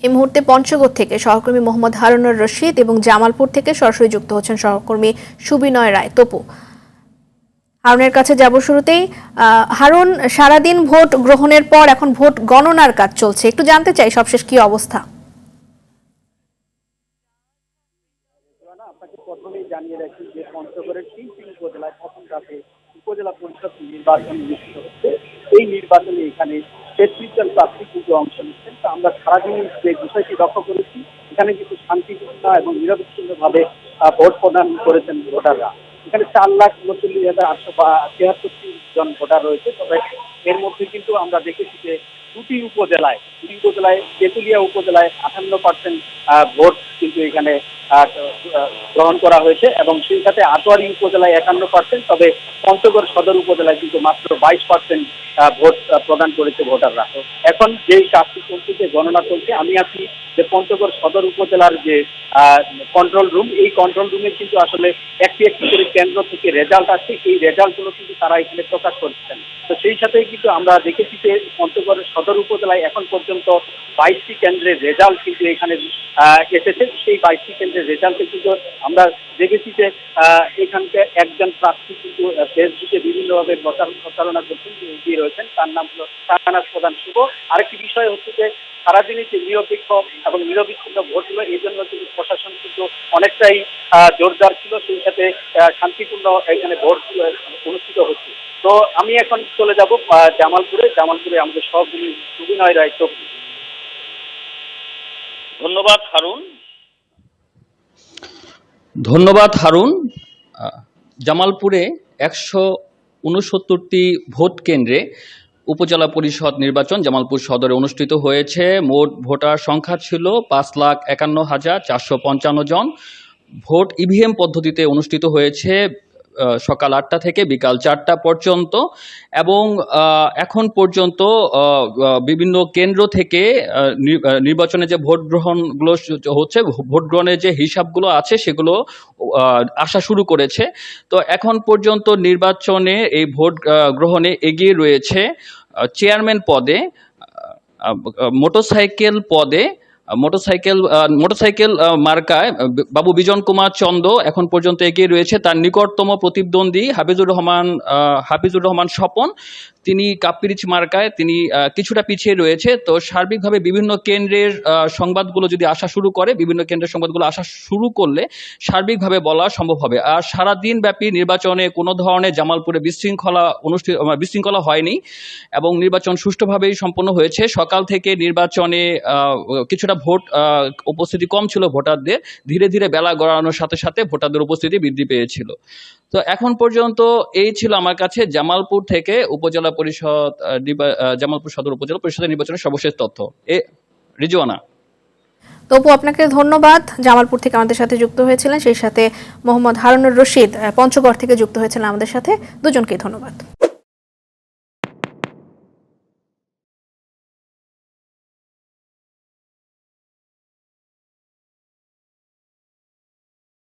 এই মুহূর্তে পঞ্চগড় থেকে সহকর্মী মোহাম্মদ হারুনুর রশিদ এবং জামালপুর থেকে সরাসরি যুক্ত হচ্ছেন সহকর্মী সুবিনয় রায় তপু। হারুনের কাছে যাব শুরুতেই। হারুন, সারাদিন ভোট গ্রহণের পর এখন ভোট গণনার কাজ চলছে, একটু জানতে চাই সবশেষ কি অবস্থা। আপনাকে প্রথমেই জানিয়ে রাখি যে পঞ্চগড়ের তিনটি উপজেলায় প্রথম ধাপে উপজেলা পরিষদ নির্বাচন অনুষ্ঠিত হচ্ছে। এই নির্বাচনে এখানে ৩৩ জন প্রার্থী কিন্তু অংশ নিচ্ছেন। তো আমরা সারাদিন যে বিষয়টি লক্ষ্য করেছি, এখানে কিন্তু শান্তিপূর্ণ এবং নিরবিচ্ছিন্নভাবে ভোট প্রদান করেছেন ভোটাররা। এখানে ৪,৩৯,৮৭৩ জন ভোটার রয়েছে। তবে এর মধ্যে কিন্তু আমরা দেখেছি যে দুটি উপজেলায় তেঁতুলিয়া উপজেলায় ৫৮% ভোট কিন্তু এখানে গ্রহণ করা হয়েছে এবং সেই সাথে আটোয়ারী উপজেলায় ৫১%। তবে পঞ্চগড় সদর উপজেলায় কিন্তু মাত্র ২২% ভোট প্রদান করেছে ভোটাররা। তো এখন যে কাজটি চলছে, যে গণনা চলছে, আমি আছি যে পঞ্চগড় সদর উপজেলার যে কন্ট্রোল রুম, এই কন্ট্রোল রুমে কিন্তু আসলে একটি একটি করে কেন্দ্র থেকে রেজাল্ট আসছে। এই রেজাল্টগুলো কিন্তু তারা এখানে প্রকাশ করছেন। তো সেই সাথে কিন্তু আমরা দেখেছি যে পঞ্চগড় সদর উপজেলায় এখন পর্যন্ত ২২টি কেন্দ্রের রেজাল্ট কিন্তু এখানে এসেছে। সেই ২২টি কেন্দ্রের রেজাল্টে কিন্তু আমরা দেখেছি যে এখানকে একজন প্রার্থী কিন্তু ফেসবুকে বিভিন্নভাবে প্রচারণা করছেন, যে এগিয়ে রয়েছেন, তার নাম হলো শাহনাজ প্রধান শুভ। আরেকটি বিষয় হচ্ছে যে সারাদিনই যে নিরপেক্ষ এবং নিরবিচ্ছিন্ন ভোট হলো, এই জন্য কিন্তু প্রশাসন কিন্তু অনেকটাই জোরদার ছিল। সেই সাথে শান্তিপূর্ণ এখানে ভোট অনুষ্ঠিত হচ্ছে। তো আমি এখন চলে যাব জামালপুরে আমাদের সহকর্মী সুবিনয় রায় তপু। ধন্যবাদ হারুন। জামালপুরে ১৬৯টি ভোট কেন্দ্রে উপজেলা পরিষদ নির্বাচন জামালপুর সদরে অনুষ্ঠিত হয়েছে। মোট ভোটার সংখ্যা ছিল ৫,৫১,৪৫৫ জন। ভোট ইভিএম পদ্ধতিতে অনুষ্ঠিত হয়েছে সকাল ৮টা থেকে বিকাল ৪টা পর্যন্ত এবং এখন পর্যন্ত বিভিন্ন কেন্দ্র থেকে নির্বাচনে যে ভোট গ্রহণগুলো হচ্ছে, ভোট গ্রহণের যে হিসাবগুলো আছে সেগুলো আসা শুরু করেছে। তো এখন পর্যন্ত নির্বাচনে এই ভোট গ্রহণে এগিয়ে রয়েছে চেয়ারম্যান পদে, মোটরসাইকেল মার্কায় বাবু বিজন কুমার চন্দ এখন পর্যন্ত এগিয়ে রয়েছে। তার নিকটতম প্রতিদ্বন্দ্বী হাফিজুর রহমান স্বপন, তিনি কাপ্পিরিচ মার্কায় তিনি কিছুটা পিছিয়ে রয়েছে। তো সার্বিকভাবে বিভিন্ন কেন্দ্রের সংবাদগুলো যদি আসা শুরু করে, করলে সার্বিকভাবে বলা সম্ভব হবে। আর সারাদিন ব্যাপী নির্বাচনে কোনো ধরনের জামালপুরে বিশৃঙ্খলা হয়নি এবং নির্বাচন সুষ্ঠুভাবেই সম্পন্ন হয়েছে। সকাল থেকে নির্বাচনে কিছুটা ভোট উপস্থিতি কম ছিল ভোটারদের, ধীরে ধীরে বেলা গড়ানোর সাথে সাথে ভোটারদের উপস্থিতি বৃদ্ধি পেয়েছিল। তো এখন পর্যন্ত এই ছিল আমার কাছে জামালপুর থেকে জামালপুর সদর উপজেলা পরিষদের নির্বাচনের সর্বশেষ তথ্য। রিজওয়ানা। তপু, আপনাকে ধন্যবাদ। জামালপুর থেকে আমাদের সাথে যুক্ত হয়েছিলেন, সেই সাথে মোহাম্মদ হারুনুর রশিদ পঞ্চগড় থেকে যুক্ত হয়েছিলেন আমাদের সাথে। দুজনকেই ধন্যবাদ।